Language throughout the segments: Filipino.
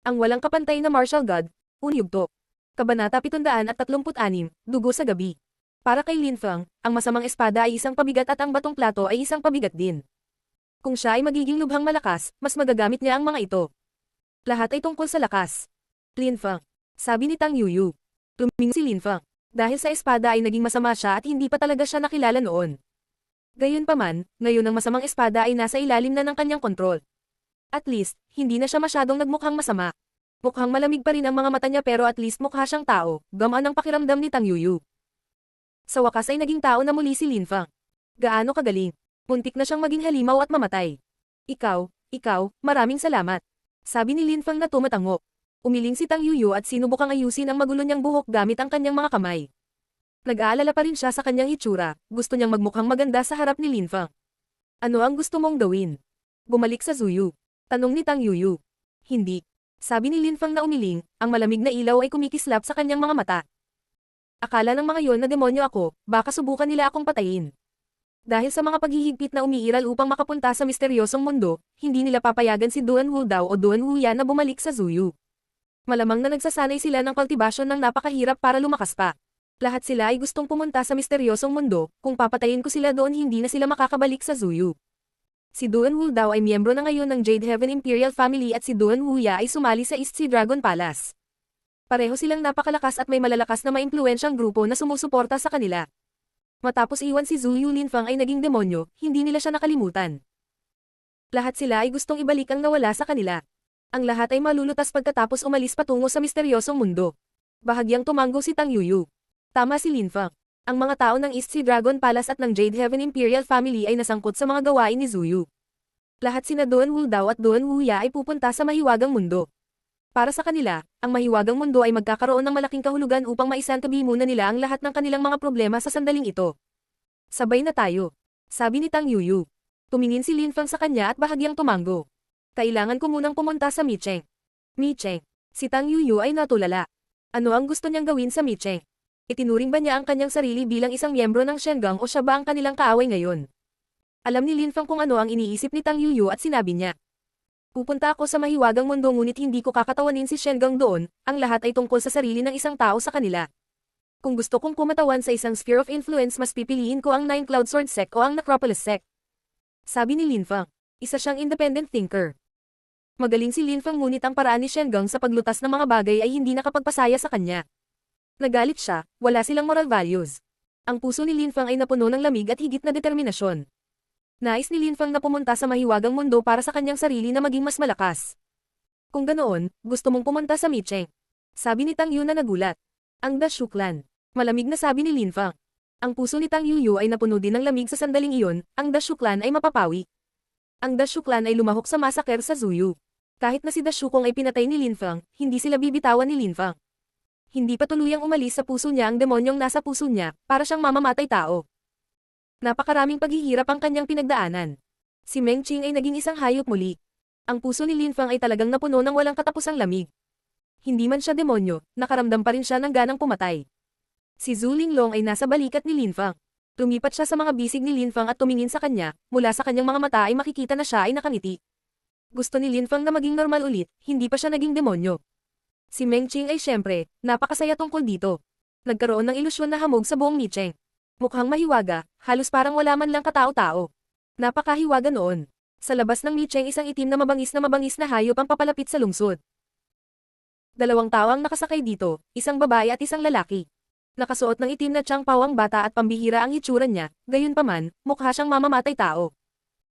Ang walang kapantay na martial god, Unyugto. Kabanata 736, Dugo sa Gabi. Para kay Lin Feng, ang masamang espada ay isang pabigat at ang batong plato ay isang pabigat din. Kung siya ay magiging lubhang malakas, mas magagamit niya ang mga ito. Lahat ay tungkol sa lakas. Lin Feng. Sabi ni Tang Yuyu. Tumingo si Lin Feng. Dahil sa espada ay naging masama siya at hindi pa talaga siya nakilala noon. Gayunpaman, ngayon ang masamang espada ay nasa ilalim na ng kanyang kontrol. At least, hindi na siya masyadong nagmukhang masama. Mukhang malamig pa rin ang mga mata niya pero at least mukha siyang tao, gamaan ang pakiramdam ni Tang Yuyu. Sa wakas ay naging tao na muli si Lin Feng. Gaano kagaling. Muntik na siyang maging halimaw at mamatay. Ikaw, maraming salamat. Sabi ni Lin Feng na tumatango. Umiling si Tang Yuyu at sinubukang ayusin ang magulo niyang buhok gamit ang kanyang mga kamay. Nag-aalala pa rin siya sa kanyang hitsura, gusto niyang magmukhang maganda sa harap ni Lin Feng. Ano ang gusto mong gawin? Bumalik sa Zuyu. Tanong ni Tang Yuyu. Hindi. Sabi ni Lin Feng na umiling, ang malamig na ilaw ay kumikislap sa kanyang mga mata. Akala ng mga yon na demonyo ako, baka subukan nila akong patayin. Dahil sa mga paghihigpit na umiiral upang makapunta sa misteryosong mundo, hindi nila papayagan si Duan Wu Dao o Duan Wu Yan na bumalik sa Zuyu. Malamang na nagsasanay sila ng kultibasyon ng napakahirap para lumakas pa. Lahat sila ay gustong pumunta sa misteryosong mundo, kung papatayin ko sila doon hindi na sila makakabalik sa Zuyu. Si Duan Wu Dao ay miyembro na ngayon ng Jade Heaven Imperial Family at si Duan Wu Ya ay sumali sa East Sea Dragon Palace. Pareho silang napakalakas at may malalakas na maimpluwensyang grupo na sumusuporta sa kanila. Matapos iwan si Zuyu, Lin Feng ay naging demonyo, hindi nila siya nakalimutan. Lahat sila ay gustong ibalik ang nawala sa kanila. Ang lahat ay malulutas pagkatapos umalis patungo sa misteryosong mundo. Bahagyang tumango si Tang Yuyu. Tama si Lin Feng. Ang mga tao ng East Sea Dragon Palace at ng Jade Heaven Imperial Family ay nasangkot sa mga gawain ni Zuyu. Lahat sina Duan Wu Dao at Duan Wu Ya ay pupunta sa mahiwagang mundo. Para sa kanila, ang mahiwagang mundo ay magkakaroon ng malaking kahulugan upang maisantabi muna nila ang lahat ng kanilang mga problema sa sandaling ito. Sabay na tayo. Sabi ni Tang Yuyu. Tumingin si Lin Feng sa kanya at bahagyang tumango. Kailangan ko munang pumunta sa Micheng. Micheng. Si Tang Yuyu ay natulala. Ano ang gusto niyang gawin sa Micheng? Itinuring ba niya ang kanyang sarili bilang isang miyembro ng Shengang o siya ba ang kanilang kaaway ngayon? Alam ni Lin Feng kung ano ang iniisip ni Tang Yuyu at sinabi niya. Pupunta ako sa mahiwagang mundo ngunit hindi ko kakatawanin si Shengang doon, ang lahat ay tungkol sa sarili ng isang tao sa kanila. Kung gusto kong kumatawan sa isang sphere of influence mas pipiliin ko ang Nine Cloud Sword Sect o ang Necropolis Sect. Sabi ni Lin Feng. Isa siyang independent thinker. Magaling si Lin Feng ngunit ang paraan ni Shengang sa paglutas ng mga bagay ay hindi nakapagpasaya sa kanya. Nagalit siya, wala silang moral values. Ang puso ni Lin Feng ay napuno ng lamig at higit na determinasyon. Nais ni Lin Feng na pumunta sa mahiwagang mundo para sa kanyang sarili na maging mas malakas. Kung ganoon, gusto mong pumunta sa Micheng. Sabi ni Tang Yu na nagulat. Ang Dashu Clan. Malamig na sabi ni Lin Feng. Ang puso ni Tang Yuyu ay napuno din ng lamig sa sandaling iyon, ang Dashu Clan ay mapapawi. Ang Dashu Clan ay lumahok sa massacre sa Zuyu. Kahit na si Dashu Kong ay pinatay ni Lin Feng, hindi sila bibitawan ni Lin Feng. Hindi pa tuluyang umalis sa puso niya ang demonyong nasa puso niya, para siyang mamamatay tao. Napakaraming paghihirap ang kanyang pinagdaanan. Si Meng Qing ay naging isang hayop muli. Ang puso ni Lin Feng ay talagang napuno ng walang katapusang lamig. Hindi man siya demonyo, nakaramdam pa rin siya ng ganang pumatay. Si Zhu Linglong ay nasa balikat ni Lin Feng. Lumipat siya sa mga bisig ni Lin Feng at tumingin sa kanya, mula sa kanyang mga mata ay makikita na siya ay nakangiti. Gusto ni Lin Feng na maging normal ulit, hindi pa siya naging demonyo. Si Meng Qing ay syempre, napakasaya tungkol dito. Nagkaroon ng ilusyon na hamog sa buong Micheng. Mukhang mahiwaga, halos parang wala man lang katao-tao. Napakahiwaga noon. Sa labas ng Micheng isang itim na mabangis na hayop ang papalapit sa lungsod. Dalawang tao ang nakasakay dito, isang babae at isang lalaki. Nakasuot ng itim na tsangpaw ang bata at pambihira ang hitsura niya, gayunpaman, mukha siyang mamamatay tao.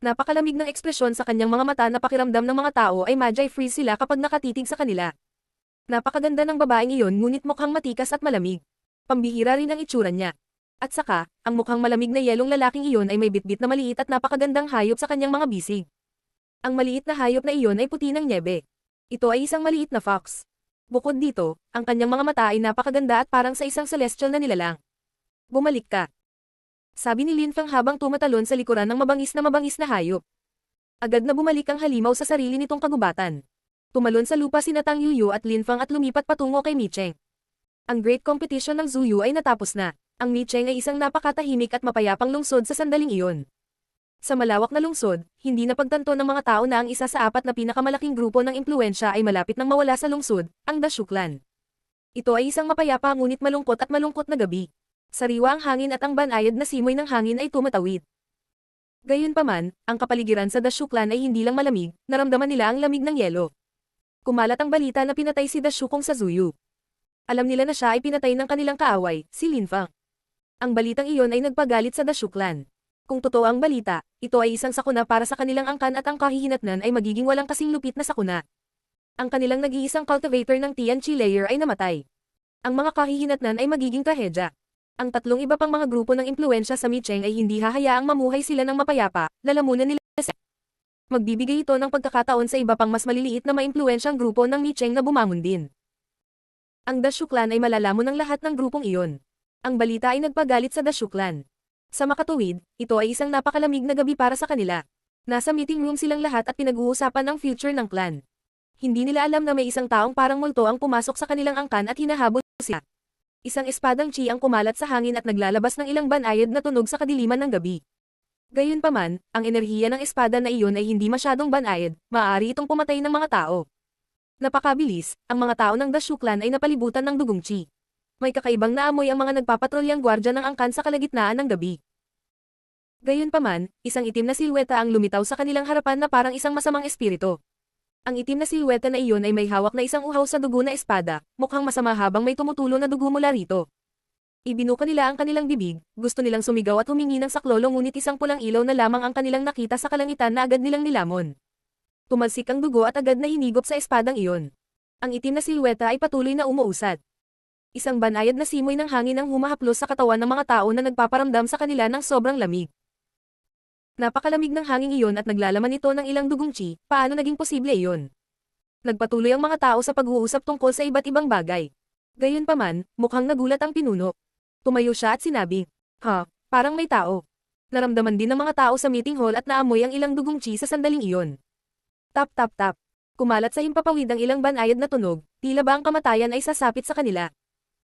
Napakalamig ng ekspresyon sa kanyang mga mata na pakiramdam ng mga tao ay magi freeze sila kapag nakatitig sa kanila. Napakaganda ng babaeng iyon ngunit mukhang matikas at malamig. Pambihira rin ang itsura niya. At saka, ang mukhang malamig na yelong lalaking iyon ay may bitbit na maliit at napakagandang hayop sa kanyang mga bisig. Ang maliit na hayop na iyon ay puti ng nyebe. Ito ay isang maliit na fox. Bukod dito, ang kanyang mga mata ay napakaganda at parang sa isang celestial na nilalang. Bumalik ka. Sabi ni Lin Feng habang tumatalon sa likuran ng mabangis na hayop. Agad na bumalik ang halimaw sa sarili nitong kagubatan. Tumalon sa lupa sina Tang Yuyu at Lin Feng at lumipat patungo kay Micheng. Ang great competition ng Zuyu ay natapos na. Ang Micheng ay isang napakatahimik at mapayapang lungsod sa sandaling iyon. Sa malawak na lungsod, hindi napagtanto ng mga tao na ang isa sa apat na pinakamalaking grupo ng impluwensya ay malapit nang mawala sa lungsod, ang Dashu Clan. Ito ay isang mapayapa ngunit malungkot na gabi. Sariwa ang hangin at ang banayad na simoy ng hangin ay tumatawid. Gayunpaman, ang kapaligiran sa Dashu Clan ay hindi lang malamig, naramdaman nila ang lamig ng yelo. Kumalat ang balita na pinatay si Dashukong sa Zuyu. Alam nila na siya ay pinatay ng kanilang kaaway, si Linfang. Ang balitang iyon ay nagpagalit sa Dashu Clan. Kung totoo ang balita, ito ay isang sakuna para sa kanilang angkan at ang kahihinatnan ay magiging walang kasing lupit na sakuna. Ang kanilang nag-iisang cultivator ng Tianqi layer ay namatay. Ang mga kahihinatnan ay magiging trahedya. Ang tatlong iba pang mga grupo ng impluwensya sa Micheng ay hindi hahayaang mamuhay sila ng mapayapa, lalamunan nila sa magbibigay ito ng pagkakataon sa iba pang mas maliliit na maimpluwensyang grupo ng Micheng na bumangon din. Ang Dashu Clan ay malalamon ng lahat ng grupong iyon. Ang balita ay nagpagalit sa Dashu Clan. Sa makatuwid, ito ay isang napakalamig na gabi para sa kanila. Nasa meeting room silang lahat at pinag-uusapan ang future ng clan. Hindi nila alam na may isang taong parang multo ang pumasok sa kanilang angkan at hinahabol sila. Isang espadang chi ang kumalat sa hangin at naglalabas ng ilang banayad na tunog sa kadiliman ng gabi. Gayunpaman, ang enerhiya ng espada na iyon ay hindi masyadong banayad, maaari itong pumatay ng mga tao. Napakabilis, ang mga tao ng Dashu Clan ay napalibutan ng dugong chi. May kakaibang naamoy ang mga nagpapatrolyang gwardya ng angkan sa kalagitnaan ng gabi. Gayunpaman, isang itim na silweta ang lumitaw sa kanilang harapan na parang isang masamang espiritu. Ang itim na silweta na iyon ay may hawak na isang uhaw sa dugo na espada, mukhang masama habang may tumutulo na dugo mula rito. Ibinuka nila ang kanilang bibig, gusto nilang sumigaw at humingi ng saklolo ngunit isang pulang ilaw na lamang ang kanilang nakita sa kalangitan na agad nilang nilamon. Tumalsik ang dugo at agad na hinigop sa espadang iyon. Ang itim na silweta ay patuloy na umuusad. Isang banayad na simoy ng hangin ang humahaplos sa katawan ng mga tao na nagpaparamdam sa kanila ng sobrang lamig. Napakalamig ng hangin iyon at naglalaman ito ng ilang dugong chi, paano naging posible iyon? Nagpatuloy ang mga tao sa pag-uusap tungkol sa iba't ibang bagay. Gayunpaman, mukhang nagulat ang pinuno. Tumayo siya at sinabi, parang may tao. Naramdaman din ng mga tao sa meeting hall at naamoy ang ilang dugong chi sa sandaling iyon. Tap tap tap. Kumalat sa himpapawid ang ilang banayad na tunog, tila ba ang kamatayan ay sasapit sa kanila.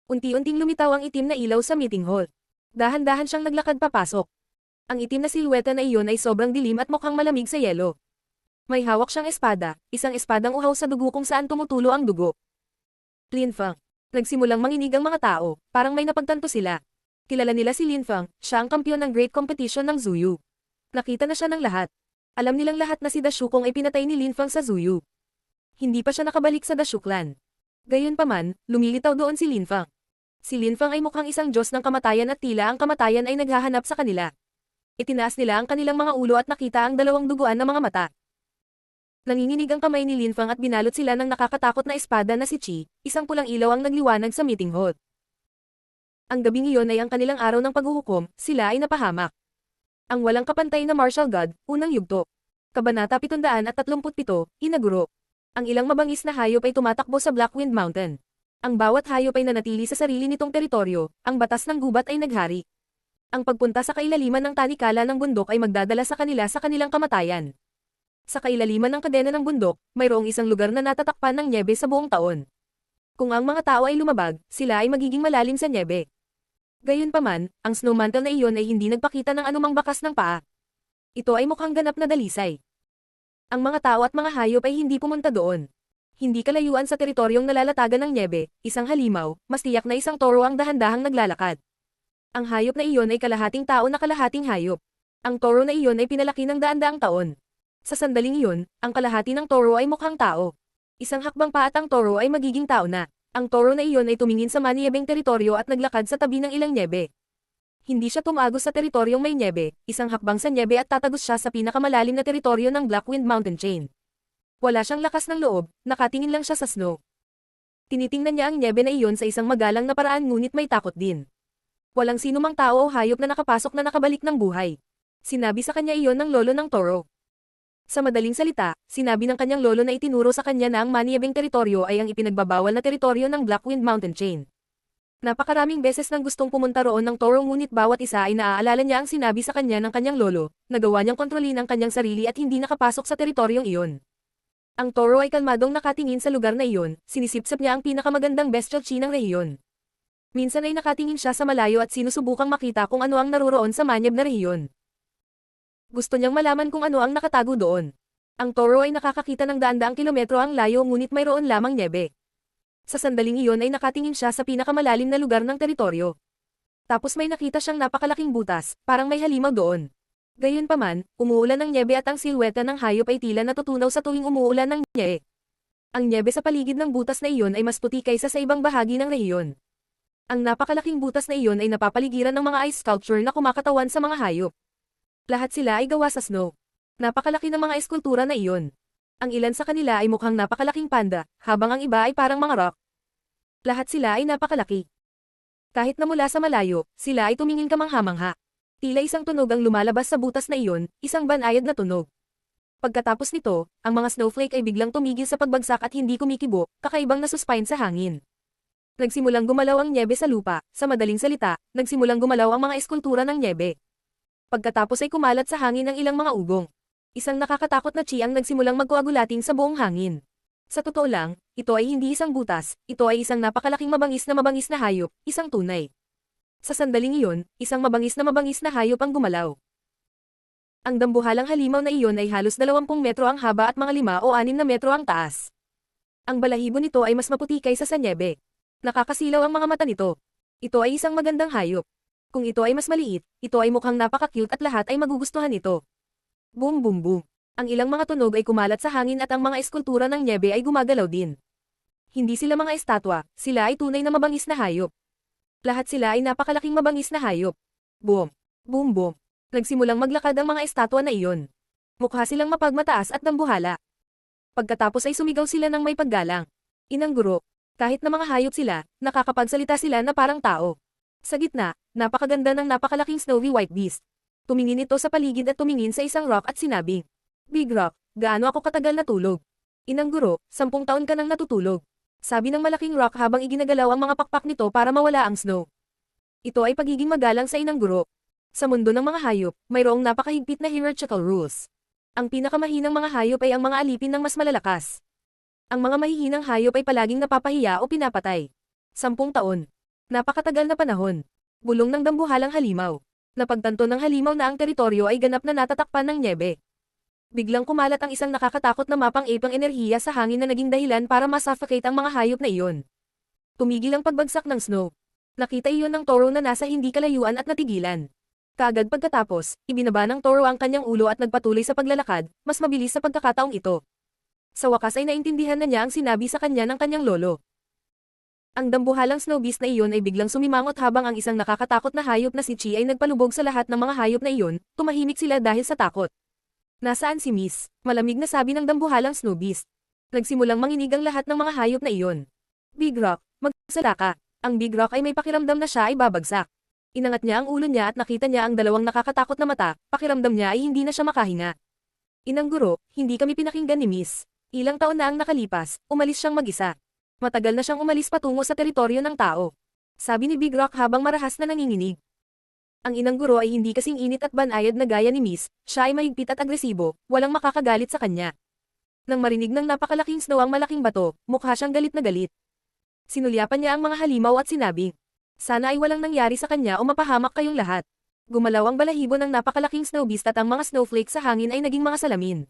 Unti-unting lumitaw ang itim na ilaw sa meeting hall. Dahan-dahan siyang naglakad papasok. Ang itim na silweta na iyon ay sobrang dilim at mukhang malamig sa yelo. May hawak siyang espada, isang espadang uhaw sa dugo kung saan tumutulo ang dugo. Linfang. Nagsimulang manginig ang mga tao, parang may napagtanto sila. Kilala nila si Linfang, siya ang kampiyon ng Great Competition ng Zuyu. Nakita na siya ng lahat. Alam nilang lahat na si Dashukong ay pinatay ni Linfang sa Zuyu. Hindi pa siya nakabalik sa Dashu Clan. Gayunpaman, lumilitaw doon si Linfang. Si Linfang ay mukhang isang Diyos ng kamatayan at tila ang kamatayan ay naghahanap sa kanila. Itinaas nila ang kanilang mga ulo at nakita ang dalawang duguan na mga mata. Nanginginig ang kamay ni Linfang at binalot sila ng nakakatakot na espada na si Chi, isang pulang ilaw ang nagliwanag sa meeting hall. Ang gabing iyon ay ang kanilang araw ng paghuhukom, sila ay napahamak. Ang walang kapantay na martial god, unang yugto. Kabanata 737, Inaguro. Ang ilang mabangis na hayop ay tumatakbo sa Blackwind Mountain. Ang bawat hayop ay nanatili sa sarili nitong teritoryo, ang batas ng gubat ay naghari. Ang pagpunta sa kailaliman ng tanikala ng bundok ay magdadala sa kanila sa kanilang kamatayan. Sa kailaliman ng kadena ng bundok, mayroong isang lugar na natatakpan ng nyebe sa buong taon. Kung ang mga tao ay lumabag, sila ay magiging malalim sa nyebe. Gayunpaman, ang snow mantle na iyon ay hindi nagpakita ng anumang bakas ng paa. Ito ay mukhang ganap na dalisay. Ang mga tao at mga hayop ay hindi pumunta doon. Hindi kalayuan sa teritoryong nalalatagan ng nyebe, isang halimaw, mas tiyak na isang toro ang dahan-dahang naglalakad. Ang hayop na iyon ay kalahating tao na kalahating hayop. Ang toro na iyon ay pinalaki ng daan-daang taon. Sa sandaling iyon, ang kalahati ng toro ay mukhang tao. Isang hakbang pa at ang toro ay magiging tao na. Ang toro na iyon ay tumingin sa maniebeng teritoryo at naglakad sa tabi ng ilang nyebe. Hindi siya tumagos sa teritoryong may nyebe, isang hakbang sa nyebe at tatagos siya sa pinakamalalim na teritoryo ng Blackwind Mountain Chain. Wala siyang lakas ng loob, nakatingin lang siya sa snow. Tinitingnan niya ang nyebe na iyon sa isang magalang na paraan ngunit may takot din. Walang sinumang tao o hayop na nakapasok na nakabalik ng buhay. Sinabi sa kanya iyon ng lolo ng toro. Sa madaling salita, sinabi ng kanyang lolo na itinuro sa kanya na ang maniebeng teritoryo ay ang ipinagbabawal na teritoryo ng Blackwind Mountain Chain. Napakaraming beses nang gustong pumunta roon ng toro ngunit bawat isa ay naaalala niya ang sinabi sa kanya ng kanyang lolo, nagawa niyang kontrolin ang kanyang sarili at hindi nakapasok sa teritoryong iyon. Ang toro ay kalmadong nakatingin sa lugar na iyon, sinisipsip niya ang pinakamagandang bestial chi ng rehiyon. Minsan ay nakatingin siya sa malayo at sinusubukang makita kung ano ang naroroon sa manyeb na rehiyon. Gusto niyang malaman kung ano ang nakatago doon. Ang toro ay nakakakita ng daan-daang kilometro ang layo ngunit mayroon lamang nyebe. Sa sandaling iyon ay nakatingin siya sa pinakamalalim na lugar ng teritoryo. Tapos may nakita siyang napakalaking butas, parang may halimaw doon. Gayunpaman, umuulan ng nyebe at ang silweta ng hayop ay tila natutunaw sa tuwing umuulan ng nyebe. Ang nyebe sa paligid ng butas na iyon ay mas puti kaysa sa ibang bahagi ng rehiyon. Ang napakalaking butas na iyon ay napapaligiran ng mga ice sculpture na kumakatawan sa mga hayop. Lahat sila ay gawa sa snow. Napakalaki ng mga eskultura na iyon. Ang ilan sa kanila ay mukhang napakalaking panda, habang ang iba ay parang mga rock. Lahat sila ay napakalaki. Kahit na mula sa malayo, sila ay tumingin kamangha-mangha. Tila isang tunog ang lumalabas sa butas na iyon, isang banayad na tunog. Pagkatapos nito, ang mga snowflake ay biglang tumigil sa pagbagsak at hindi kumikibo, kakaibang nasuspine sa hangin. Nagsimulang gumalaw ang nyebe sa lupa, sa madaling salita, nagsimulang gumalaw ang mga eskultura ng nyebe. Pagkatapos ay kumalat sa hangin ang ilang mga ugong. Isang nakakatakot na chi ang nagsimulang magkoagulating sa buong hangin. Sa totoo lang, ito ay hindi isang butas, ito ay isang napakalaking mabangis na hayop, isang tunay. Sa sandaling iyon, isang mabangis na hayop ang gumalaw. Ang dambuhalang halimaw na iyon ay halos 20 metro ang haba at mga 5 o 6 na metro ang taas. Ang balahibo nito ay mas maputi kaysa sa nyebe. Nakakasilaw ang mga mata nito. Ito ay isang magandang hayop. Kung ito ay mas maliit, ito ay mukhang napaka-cute at lahat ay magugustuhan ito. Boom boom boom. Ang ilang mga tunog ay kumalat sa hangin at ang mga eskultura ng nyebe ay gumagalaw din. Hindi sila mga estatwa, sila ay tunay na mabangis na hayop. Lahat sila ay napakalaking mabangis na hayop. Boom. Boom boom. Nagsimulang maglakad ang mga estatwa na iyon. Mukha silang mapagmataas at dambuhala. Pagkatapos ay sumigaw sila ng may paggalang. Inang guro. Kahit na mga hayop sila, nakakapagsalita sila na parang tao. Sa gitna, napakaganda ng napakalaking snowy white beast. Tumingin ito sa paligid at tumingin sa isang rock at sinabi, Big Rock, gaano ako katagal natulog? Inang guro, 10 taon ka nang natutulog. Sabi ng malaking rock habang iginagalaw ang mga pakpak nito para mawala ang snow. Ito ay pagiging magalang sa inang guro. Sa mundo ng mga hayop, mayroong napakahigpit na hierarchical rules. Ang pinakamahinang mga hayop ay ang mga alipin ng mas malalakas. Ang mga mahihinang hayop ay palaging napapahiya o pinapatay. 10 taon. Napakatagal na panahon. Bulong ng dambuhalang halimaw. Napagtanto ng halimaw na ang teritoryo ay ganap na natatakpan ng nyebe. Biglang kumalat ang isang nakakatakot na mapang-ipang enerhiya sa hangin na naging dahilan para masuffocate ang mga hayop na iyon. Tumigil ang pagbagsak ng snow. Nakita iyon ng toro na nasa hindi kalayuan at natigilan. Kaagad pagkatapos, ibinaba ng toro ang kanyang ulo at nagpatuloy sa paglalakad, mas mabilis sa pagkakataong ito. Sa wakas ay naintindihan na niya ang sinabi sa kanya ng kanyang lolo. Ang dambuhalang snow beast na iyon ay biglang sumimangot habang ang isang nakakatakot na hayop na si Chi ay nagpalubog sa lahat ng mga hayop na iyon, tumahimik sila dahil sa takot. Nasaan si Miss? Malamig na sabi ng dambuhalang snow beast. Nagsimulang manginig ang lahat ng mga hayop na iyon. Big Rock, magsala ka. Ang Big Rock ay may pakiramdam na siya ay babagsak. Inangat niya ang ulo niya at nakita niya ang dalawang nakakatakot na mata, pakiramdam niya ay hindi na siya makahinga. Inang guro, hindi kami pinakinggan ni Miss. Ilang taon na ang nakalipas, umalis siyang mag-isa. Matagal na siyang umalis patungo sa teritoryo ng tao. Sabi ni Big Rock habang marahas na nanginginig. Ang inang guro ay hindi kasing init at banayad na gaya ni Miss, siya ay mahigpit at agresibo, walang makakagalit sa kanya. Nang marinig ng napakalaking snow ang malaking bato, mukha siyang galit na galit. Sinulyapan niya ang mga halimaw at sinabi, sana ay walang nangyari sa kanya o mapahamak kayong lahat. Gumalaw ang balahibo ng napakalaking snow beast at ang mga snowflake sa hangin ay naging mga salamin.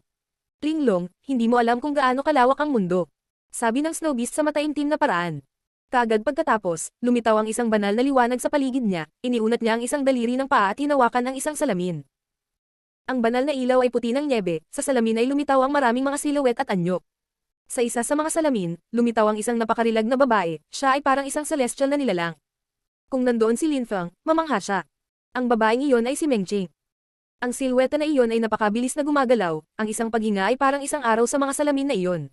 Linglong, hindi mo alam kung gaano kalawak ang mundo. Sabi ng snow beast sa mataimtim na paraan. Kaagad pagkatapos, lumitaw ang isang banal na liwanag sa paligid niya, iniunat niya ang isang daliri ng paa at hinawakan ang isang salamin. Ang banal na ilaw ay puti ng nyebe, sa salamin ay lumitaw ang maraming mga silhouette at anyo. Sa isa sa mga salamin, lumitaw ang isang napakarilag na babae, siya ay parang isang celestial na nilalang. Kung nandoon si Linfeng, mamangha siya. Ang babaeng iyon ay si Mengqing. Ang silhouette na iyon ay napakabilis na gumagalaw, ang isang paghinga ay parang isang araw sa mga salamin na iyon.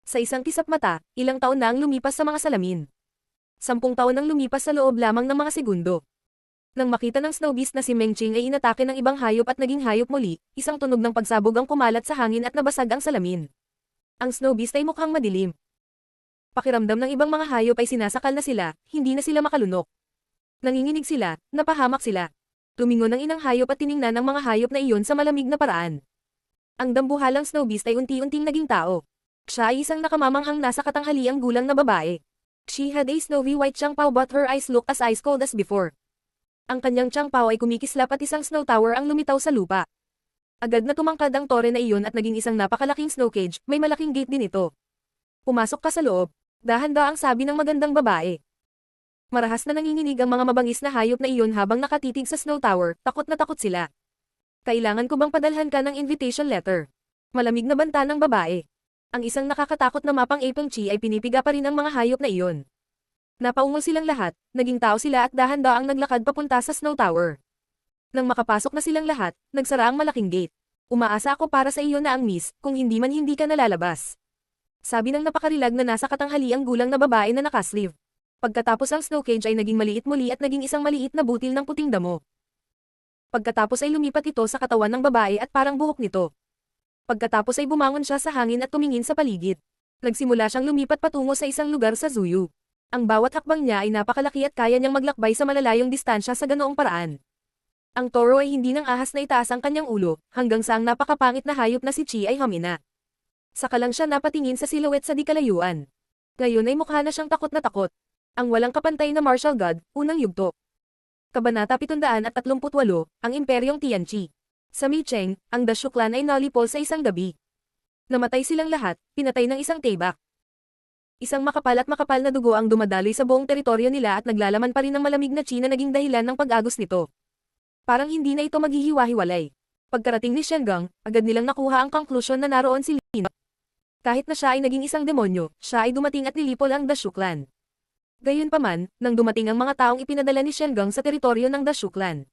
Sa isang kisap mata, ilang taon na ang lumipas sa mga salamin. 10 taon ang lumipas sa loob lamang ng mga segundo. Nang makita ng snow beast na si Mengqing ay inatake ng ibang hayop at naging hayop muli, isang tunog ng pagsabog ang kumalat sa hangin at nabasag ang salamin. Ang snow beast ay mukhang madilim. Pakiramdam ng ibang mga hayop ay sinasakal na sila, hindi na sila makalunok. Nanginginig sila, napahamak sila. Tumingon ang inang hayop at tiningnan ng mga hayop na iyon sa malamig na paraan. Ang dambuhalang snow beast ay unti-unting naging tao. Siya ay isang nakamamanghang nasa katanghaliang gulang na babae. She had a snowy white changpao but her eyes looked as ice cold as before. Ang kanyang changpao ay kumikislap at isang snow tower ang lumitaw sa lupa. Agad na tumangkad ang tore na iyon at naging isang napakalaking snow cage, may malaking gate din ito. Pumasok ka sa loob. Dahan-dahan ang sabi ng magandang babae. Marahas na nanginginig ang mga mabangis na hayop na iyon habang nakatitig sa snow tower, takot na takot sila. Kailangan ko bang padalhan ka ng invitation letter? Malamig na banta ng babae. Ang isang nakakatakot na mapang Apple Chi ay pinipiga pa rin ang mga hayop na iyon. Napaungol silang lahat, naging tao sila at dahan-daang naglakad papunta sa snow tower. Nang makapasok na silang lahat, nagsara ang malaking gate. Umaasa ako para sa iyo na ang miss, kung hindi man hindi ka nalalabas. Sabi ng napakarilag na nasa katanghaliang gulang na babae na nakasleeve. Pagkatapos ang snow cage ay naging maliit muli at naging isang maliit na butil ng puting damo. Pagkatapos ay lumipat ito sa katawan ng babae at parang buhok nito. Pagkatapos ay bumangon siya sa hangin at tumingin sa paligid. Nagsimula siyang lumipat patungo sa isang lugar sa Zuyu. Ang bawat hakbang niya ay napakalaki at kaya niyang maglakbay sa malalayong distansya sa ganoong paraan. Ang toro ay hindi nang ahas na itaas ang kanyang ulo, hanggang sa ang napakapangit na hayop na si Chi ay humina. Saka lang siya napatingin sa silhouette sa di kalayuan. Ngayon ay mukha na siyang takot na takot. Ang walang kapantay na martial god, unang yugto. Kabanata 738, ang Imperyong Tianqi. Sa Micheng, ang Dashu clan ay nalipol sa isang gabi. Namatay silang lahat, pinatay ng isang tebak. Isang makapal at makapal na dugo ang dumadaloy sa buong teritoryo nila at naglalaman pa rin ng malamig na chi na naging dahilan ng pag-agos nito. Parang hindi na ito maghihiwa-hiwalay. Pagkarating ni Shengang, agad nilang nakuha ang konklusyon na naroon si Lin. Kahit na siya ay naging isang demonyo, siya ay dumating at nilipol ang Dashu clan. Gayunpaman, nang dumating ang mga taong ipinadala ni Shengang sa teritoryo ng Dashu clan,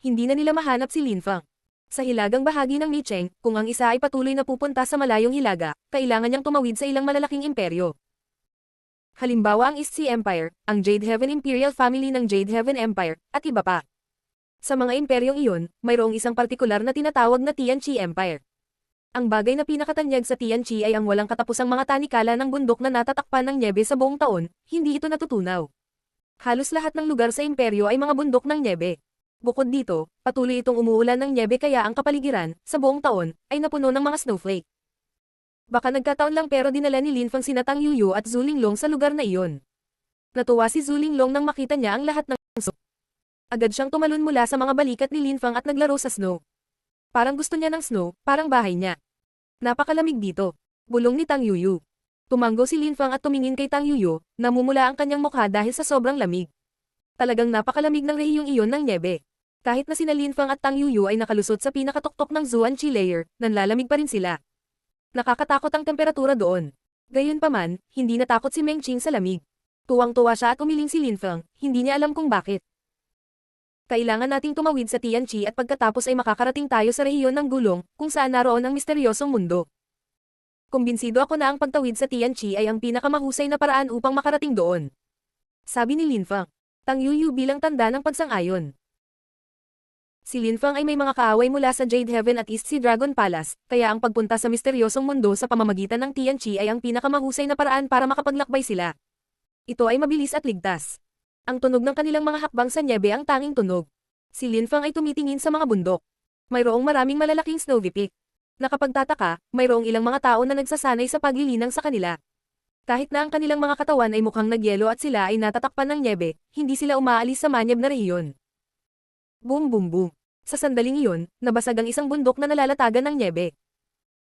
hindi na nila mahanap si Lin Fang. Sa hilagang bahagi ng Micheng, kung ang isa ay patuloy na pupunta sa malayong hilaga, kailangan niyang tumawid sa ilang malalaking imperyo. Halimbawa ang East Sea Empire, ang Jade Heaven Imperial Family ng Jade Heaven Empire, at iba pa. Sa mga imperyong iyon, mayroong isang partikular na tinatawag na Tianqi Empire. Ang bagay na pinakatanyag sa Tianqi ay ang walang katapusang mga tanikala ng bundok na natatakpan ng nyebe sa buong taon, hindi ito natutunaw. Halos lahat ng lugar sa imperyo ay mga bundok ng nyebe. Bukod dito, patuloy itong umuulan ng nyebe kaya ang kapaligiran, sa buong taon, ay napuno ng mga snowflake. Baka nagkataon lang pero dinala ni Lin Fang sina Tang Yuyu at Zhu Linglong sa lugar na iyon. Natuwa si Zhu Linglong nang makita niya ang lahat ng snow. Agad siyang tumalon mula sa mga balikat ni Lin Fang at naglaro sa snow. Parang gusto niya ng snow, parang bahay niya. Napakalamig dito. Bulong ni Tang Yuyu. Tumanggo si Lin Fang at tumingin kay Tang Yuyu, namumula ang kanyang mukha dahil sa sobrang lamig. Talagang napakalamig ng rehiyong iyon ng nyebe. Kahit na sina Lin Fang at Tang Yuyu ay nakalusot sa pinakatuktok ng Zuan-Chi layer, nanlalamig pa rin sila. Nakakatakot ang temperatura doon. Gayunpaman, hindi natakot si Meng Qing sa lamig. Tuwang-tuwa siya at umiling si Lin Fang, hindi niya alam kung bakit. Kailangan nating tumawid sa Tianqi at pagkatapos ay makakarating tayo sa rehiyon ng gulong, kung saan naroon ang misteryosong mundo. Kumbinsido ako na ang pagtawid sa Tianqi ay ang pinakamahusay na paraan upang makarating doon. Sabi ni Lin Fang. Tang Yuyu bilang tanda ng pagsang-ayon. Si Lin Fang ay may mga kaaway mula sa Jade Heaven at East Sea Dragon Palace, kaya ang pagpunta sa misteryosong mundo sa pamamagitan ng Tianqi ay ang pinakamahusay na paraan para makapaglakbay sila. Ito ay mabilis at ligtas. Ang tunog ng kanilang mga hakbang sa nyebe ang tanging tunog. Si Lin Fang ay tumitingin sa mga bundok. Mayroong maraming malalaking snowy peak. Nakapagtataka, mayroong ilang mga tao na nagsasanay sa paglilinang sa kanila. Kahit na ang kanilang mga katawan ay mukhang nagyelo at sila ay natatakpan ng nyebe, hindi sila umaalis sa manyeb na rehiyon. Boom boom boom. Sa sandaling iyon, nabasag ang isang bundok na nalalatagan ng nyebe.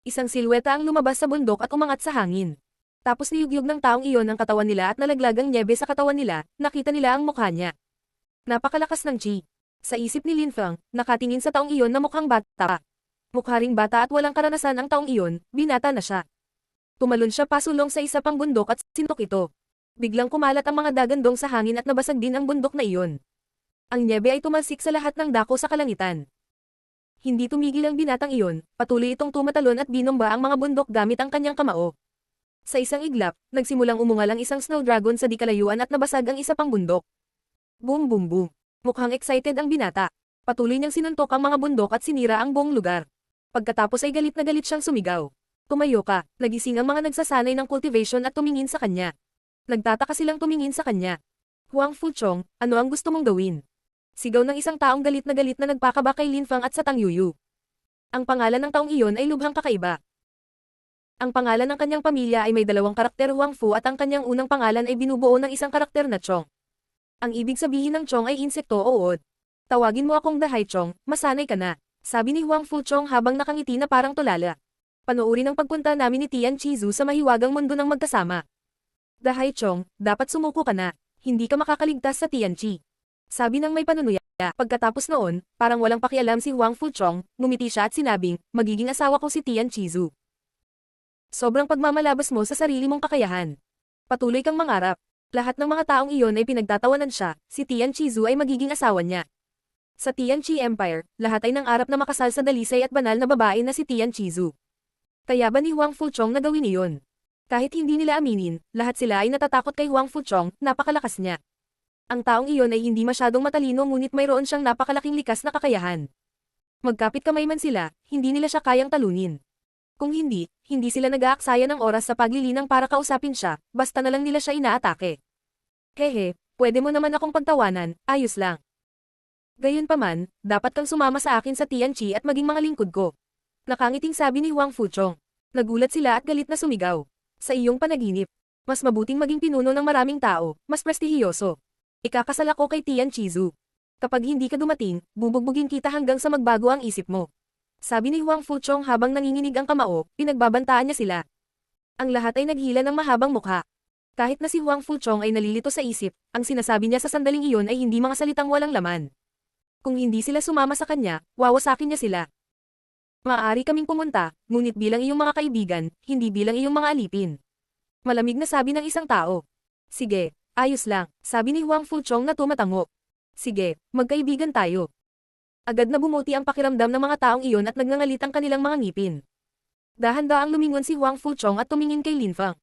Isang silweta ang lumabas sa bundok at umangat sa hangin. Tapos niyugyug ng taong iyon ang katawan nila at nalaglag ang nyebe sa katawan nila, nakita nila ang mukha niya. Napakalakas ng chi. Sa isip ni Lin Fang, nakatingin sa taong iyon na mukhang bata pa. Mukha ring bata at walang karanasan ang taong iyon, binata na siya. Tumalon siya pasulong sa isa pang bundok at sintok ito. Biglang kumalat ang mga dagandong sa hangin at nabasag din ang bundok na iyon. Ang nyebe ay tumalsik sa lahat ng dako sa kalangitan. Hindi tumigil ang binatang iyon, patuloy itong tumatalon at binomba ang mga bundok gamit ang kanyang kamao. Sa isang iglap, nagsimulang umungal ang isang snow dragon sa di kalayuan at nabasag ang isa pang bundok. Boom boom boom. Mukhang excited ang binata. Patuloy niyang sinuntok ang mga bundok at sinira ang buong lugar. Pagkatapos ay galit na galit siyang sumigaw. Tumayo ka, nagising ang mga nagsasanay ng cultivation at tumingin sa kanya. Nagtataka silang tumingin sa kanya. Huang Fuchong, ano ang gusto mong gawin? Sigaw ng isang taong galit na nagpakaba kay Lin Fang at sa Tang Yuyu. Ang pangalan ng taong iyon ay lubhang kakaiba. Ang pangalan ng kanyang pamilya ay may dalawang karakter Huang Fu at ang kanyang unang pangalan ay binubuo ng isang karakter na Chong. Ang ibig sabihin ng Chong ay insekto o uod. Tawagin mo akong Dahai Chong, masanay ka na. Sabi ni Huang Fuchong habang nakangiti na parang tulala. Panoorin ang pagpunta namin ni Tian Chizu sa mahiwagang mundo ng magkasama. Dahai Chong, dapat sumuko ka na. Hindi ka makakaligtas sa Tianqi. Sabi ng may panunuya. Pagkatapos noon, parang walang pakialam si Huang Fuchong, ngumiti siya at sinabing, magiging asawa ko si Tian Chizu. Sobrang pagmamalabas mo sa sarili mong kakayahan. Patuloy kang mangarap. Lahat ng mga taong iyon ay pinagtatawanan siya, si Tian Chizu ay magiging asawa niya. Sa Tianqi Empire, lahat ay nangarap na makasal sa dalisay at banal na babae na si Tian Chizu. Kaya ba ni Huang Fuchong na gawin iyon? Kahit hindi nila aminin, lahat sila ay natatakot kay Huang Fuchong, napakalakas niya. Ang taong iyon ay hindi masyadong matalino ngunit mayroon siyang napakalaking likas na kakayahan. Magkapit kamay man sila, hindi nila siya kayang talunin. Kung hindi, hindi sila nag-aaksaya ng oras sa paglilinang para kausapin siya, basta na lang nila siya inaatake. Hehe, pwede mo naman akong pagtawanan, ayos lang. Gayunpaman, dapat kang sumama sa akin sa Tianqi at maging mga lingkod ko. Nakangiting sabi ni Huang Fuchong. Nagulat sila at galit na sumigaw. Sa iyong panaginip, mas mabuting maging pinuno ng maraming tao, mas prestihiyoso. Ikakasal ako kay Tian Chizu. Kapag hindi ka dumating, bubugbugin kita hanggang sa magbago ang isip mo. Sabi ni Huang Fuchong habang nanginginig ang kamao, pinagbabantaan niya sila. Ang lahat ay naghila ng mahabang mukha. Kahit na si Huang Fuchong ay nalilito sa isip, ang sinasabi niya sa sandaling iyon ay hindi mga salitang walang laman. Kung hindi sila sumama sa kanya, wawasakin niya sila. Maaari kaming pumunta, ngunit bilang iyong mga kaibigan, hindi bilang iyong mga alipin. Malamig na sabi ng isang tao. Sige, ayos lang, sabi ni Huang Fuchong na tumatango. Sige, magkaibigan tayo. Agad na bumuti ang pakiramdam ng mga taong iyon at nagngangalit ang kanilang mga ngipin. Dahan-daang lumingon si Huang Fuchong at tumingin kay Lin Feng.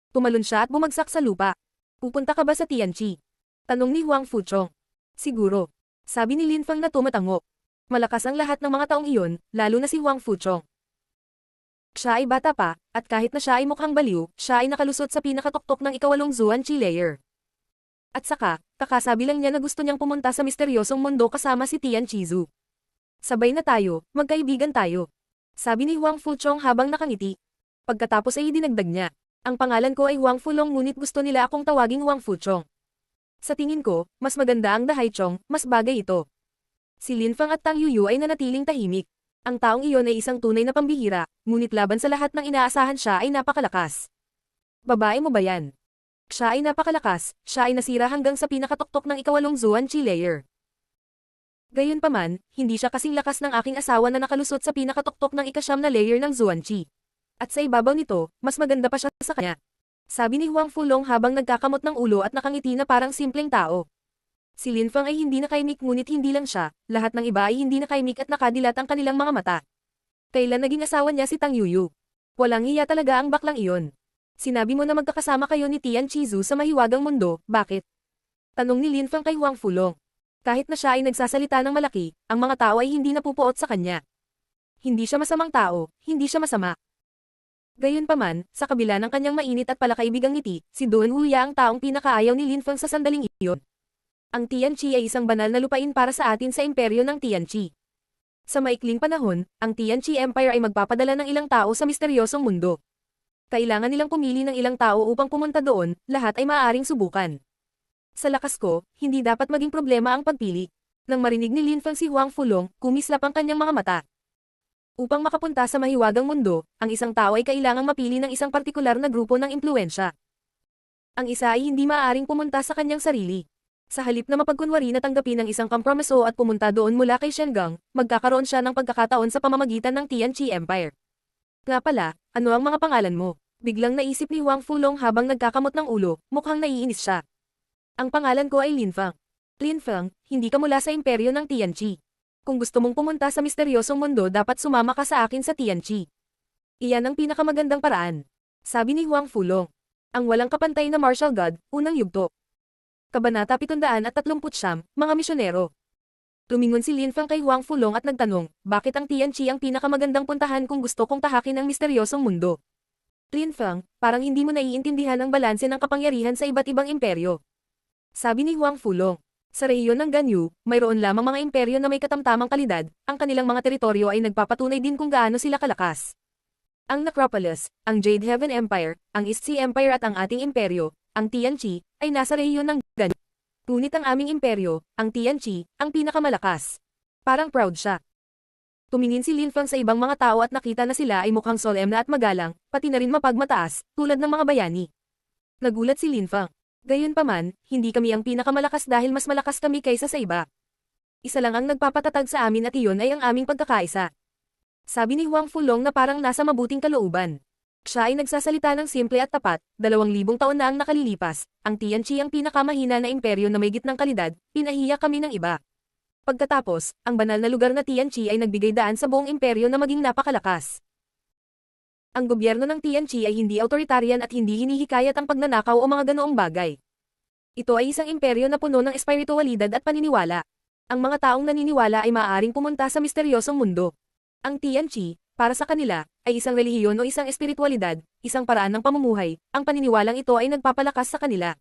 Tumalon siya at bumagsak sa lupa. Pupunta ka ba sa Tianqi? Tanong ni Huang Fuchong. Siguro. Sabi ni Lin Feng na tumatango. Malakas ang lahat ng mga taong iyon, lalo na si Huang Fuchong. Siya ay bata pa, at kahit na siya ay mukhang baliw, siya ay nakalusot sa pinakatoktok ng ikawalong Zuan Chi layer. At saka, kakasabi lang niya na gusto niyang pumunta sa misteryosong mundo kasama si Tian Chizu. Sabay na tayo, magkaibigan tayo. Sabi ni Huang Fuchong habang nakangiti. Pagkatapos ay dinagdag niya. Ang pangalan ko ay Huang Fulong ngunit gusto nila akong tawaging Huang Fuchong. Sa tingin ko, mas maganda ang Dahai Chong, mas bagay ito. Si Lin Feng at Tang Yuyu ay nanatiling tahimik. Ang taong iyon ay isang tunay na pambihira, ngunit laban sa lahat ng inaasahan siya ay napakalakas. Babae mo ba yan? Siya ay napakalakas, siya ay nasira hanggang sa pinakatoktok ng ikawalong Zuan Chi layer. Gayunpaman, hindi siya kasing lakas ng aking asawa na nakalusot sa pinakatoktok ng ikasyam na layer ng Zuan Chi. At sa ibabaw nito, mas maganda pa siya sa kanya. Sabi ni Huang Fulong habang nagkakamot ng ulo at nakangiti na parang simpleng tao. Si Lin Feng ay hindi nakaimik ngunit hindi lang siya, lahat ng iba ay hindi nakaimik at nakadilat ang kanilang mga mata. Kailan naging asawa niya si Tang Yuyu? Walang hiya talaga ang baklang iyon. Sinabi mo na magkakasama kayo ni Tian Chizu sa mahiwagang mundo, bakit? Tanong ni Lin Feng kay Huang Fulong. Kahit na siya ay nagsasalita ng malaki, ang mga tao ay hindi napupuot sa kanya. Hindi siya masamang tao, hindi siya masama. Gayunpaman, sa kabila ng kanyang mainit at palakaibigang ngiti, si Duan Huya ang taong pinakaayaw ni Lin Feng sa sandaling iyon. Ang Tianqi ay isang banal na lupain para sa atin sa imperyo ng Tianqi. Sa maikling panahon, ang Tianqi Empire ay magpapadala ng ilang tao sa misteryosong mundo. Kailangan nilang pumili ng ilang tao upang pumunta doon, lahat ay maaaring subukan. Sa lakas ko, hindi dapat maging problema ang pagpili. Nang marinig ni Lin Feng si Huang Fulong, kumislap ang kanyang mga mata. Upang makapunta sa mahiwagang mundo, ang isang tao ay kailangang mapili ng isang partikular na grupo ng impluensya. Ang isa ay hindi maaaring pumunta sa kanyang sarili. Sa halip na mapagkunwari na tanggapin ang isang kompromiso at pumunta doon mula kay Shengang, magkakaroon siya ng pagkakataon sa pamamagitan ng Tianqi Empire. Nga pala, ano ang mga pangalan mo? Biglang naisip ni Huang Fulong habang nagkakamot ng ulo, mukhang naiinis siya. Ang pangalan ko ay Lin Feng. Lin Feng, hindi ka mula sa imperyo ng Tianqi. Kung gusto mong pumunta sa misteryosong mundo dapat sumama ka sa akin sa Tianqi. Iyan ang pinakamagandang paraan. Sabi ni Huang Fulong. Ang walang kapantay na martial god, unang yugto. Kabanata 739, mga misyonero. Lumingon si Lin Feng kay Huang Fulong at nagtanong, bakit ang Tianqi ang pinakamagandang puntahan kung gusto kong tahakin ang misteryosong mundo? Lin Feng, parang hindi mo naiintindihan ang balanse ng kapangyarihan sa iba't ibang imperyo. Sabi ni Huang Fulong, sa rehiyon ng Ganyu, mayroon lamang mga imperyo na may katamtamang kalidad, ang kanilang mga teritoryo ay nagpapatunay din kung gaano sila kalakas. Ang Necropolis, ang Jade Heaven Empire, ang East Sea Empire at ang ating imperyo, ang Tianqi, ay nasa rehiyon ng Ganyu. Ngunit ang aming imperyo, ang Tianqi, ang pinakamalakas. Parang proud siya. Tumingin si Lin Feng sa ibang mga tao at nakita na sila ay mukhang solemna at magalang, pati na rin mapagmataas, tulad ng mga bayani. Nagulat si Lin Feng. Gayunpaman, hindi kami ang pinakamalakas dahil mas malakas kami kaysa sa iba. Isa lang ang nagpapatatag sa amin at iyon ay ang aming pagkakaisa. Sabi ni Huang Fulong na parang nasa mabuting kalooban. Siya ay nagsasalita ng simple at tapat, 2,000 taon na ang nakalilipas, ang Tianqi ang pinakamahina na imperyo na may gitnang kalidad, pinahiya kami ng iba. Pagkatapos, ang banal na lugar na Tianqi ay nagbigay daan sa buong imperyo na maging napakalakas. Ang gobyerno ng Tianqi ay hindi autoritarian at hindi hinihikayat ang pagnanakaw o mga ganoong bagay. Ito ay isang imperyo na puno ng espiritualidad at paniniwala. Ang mga taong naniniwala ay maaaring pumunta sa misteryosong mundo. Ang Tianqi, para sa kanila, ay isang relihiyon o isang espiritualidad, isang paraan ng pamumuhay. Ang paniniwalang ito ay nagpapalakas sa kanila.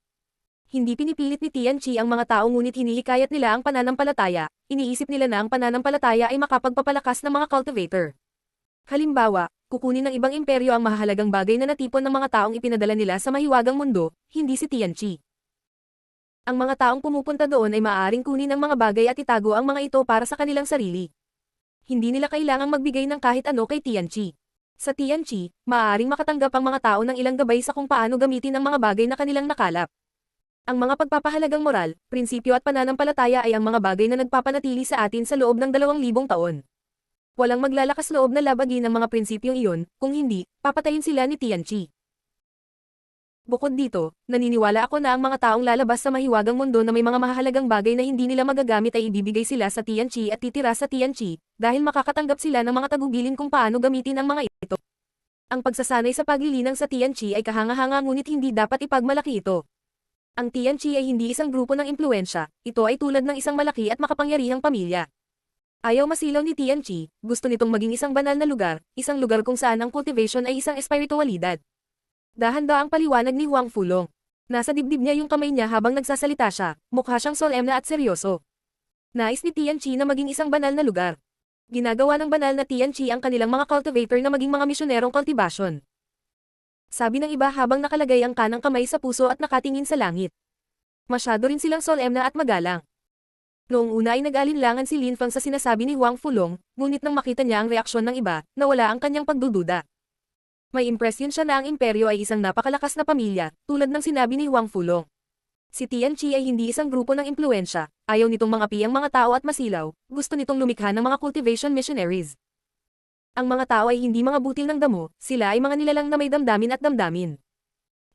Hindi pinipilit ni Tianqi ang mga tao ngunit hinihikayat nila ang pananampalataya, iniisip nila na ang pananampalataya ay makapagpapalakas ng mga cultivator. Halimbawa, kukunin ng ibang imperyo ang mahahalagang bagay na natipon ng mga taong ipinadala nila sa mahiwagang mundo, hindi si Tianqi. Ang mga taong pumupunta doon ay maaaring kunin ang mga bagay at itago ang mga ito para sa kanilang sarili. Hindi nila kailangang magbigay ng kahit ano kay Tianqi. Sa Tianqi, maaaring makatanggap ang mga tao ng ilang gabay sa kung paano gamitin ang mga bagay na kanilang nakalap. Ang mga pagpapahalagang moral, prinsipyo at pananampalataya ay ang mga bagay na nagpapanatili sa atin sa loob ng 2,000 taon. Walang maglalakas loob na labagin ang mga prinsipyong iyon, kung hindi, papatayin sila ni Tianqi. Bukod dito, naniniwala ako na ang mga taong lalabas sa mahiwagang mundo na may mga mahahalagang bagay na hindi nila magagamit ay ibibigay sila sa Tianqi at titira sa Tianqi, dahil makakatanggap sila ng mga tagubilin kung paano gamitin ang mga ito. Ang pagsasanay sa paglilinang sa Tianqi ay kahanga-hanga ngunit hindi dapat ipagmalaki ito. Ang Tianqi ay hindi isang grupo ng impluwensya, ito ay tulad ng isang malaki at makapangyarihang pamilya. Ayaw masilaw ni Tianqi, gusto nitong maging isang banal na lugar, isang lugar kung saan ang cultivation ay isang espiritualidad. Dahan-daang paliwanag ni Huang Fulong. Nasa dibdib niya yung kamay niya habang nagsasalita siya, mukha siyang solemna at seryoso. Nais ni Tianqi na maging isang banal na lugar. Ginagawa ng banal na Tianqi ang kanilang mga cultivator na maging mga misyonerong kultibasyon. Sabi ng iba habang nakalagay ang kanang kamay sa puso at nakatingin sa langit. Masyado rin silang solemna at magalang. Noong una ay nag-alinlangan si Lin Feng sa sinasabi ni Huang Fulong, ngunit nang makita niya ang reaksyon ng iba, nawala ang kanyang pagdududa. May impresyon siya na ang imperyo ay isang napakalakas na pamilya, tulad ng sinabi ni Huang Fulong. Si Tianqi ay hindi isang grupo ng impluwensya, ayaw nitong mga piyang mga tao at masilaw, gusto nitong lumikha ng mga cultivation missionaries. Ang mga tao ay hindi mga butil ng damo, sila ay mga nilalang na may damdamin at damdamin.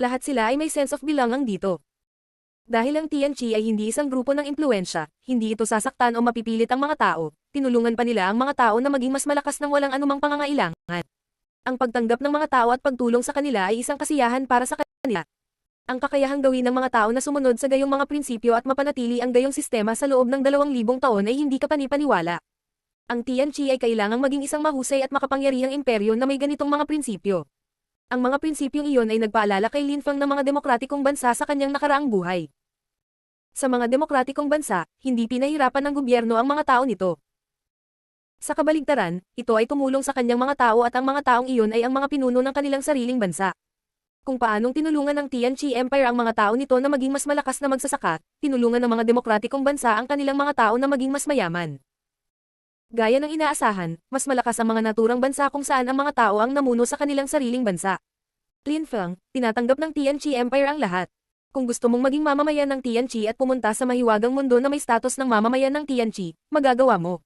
Lahat sila ay may sense of belonging dito. Dahil ang Tianqi ay hindi isang grupo ng impluwensya, hindi ito sasaktan o mapipilit ang mga tao, tinulungan pa nila ang mga tao na maging mas malakas ng walang anumang pangangailangan. Ang pagtanggap ng mga tao at pagtulong sa kanila ay isang kasiyahan para sa kanila. Ang kakayahang gawin ng mga tao na sumunod sa gayong mga prinsipyo at mapanatili ang gayong sistema sa loob ng 2,000 taon ay hindi kapani-paniwala. Ang Tianqi ay kailangang maging isang mahusay at makapangyarihang imperyo na may ganitong mga prinsipyo. Ang mga prinsipyong iyon ay nagpaalala kay Lin Feng ng mga demokratikong bansa sa kanyang nakaraang buhay. Sa mga demokratikong bansa, hindi pinahirapan ng gobyerno ang mga tao nito. Sa kabaligtaran, ito ay tumulong sa kanyang mga tao at ang mga taong iyon ay ang mga pinuno ng kanilang sariling bansa. Kung paanong tinulungan ng Tianqi Empire ang mga tao nito na maging mas malakas na magsasaka, tinulungan ng mga demokratikong bansa ang kanilang mga tao na maging mas mayaman. Gaya ng inaasahan, mas malakas ang mga naturang bansa kung saan ang mga tao ang namuno sa kanilang sariling bansa. Lin Feng, tinatanggap ng Tianqi Empire ang lahat. Kung gusto mong maging mamamayan ng Tianqi at pumunta sa mahiwagang mundo na may status ng mamamayan ng Tianqi, magagawa mo.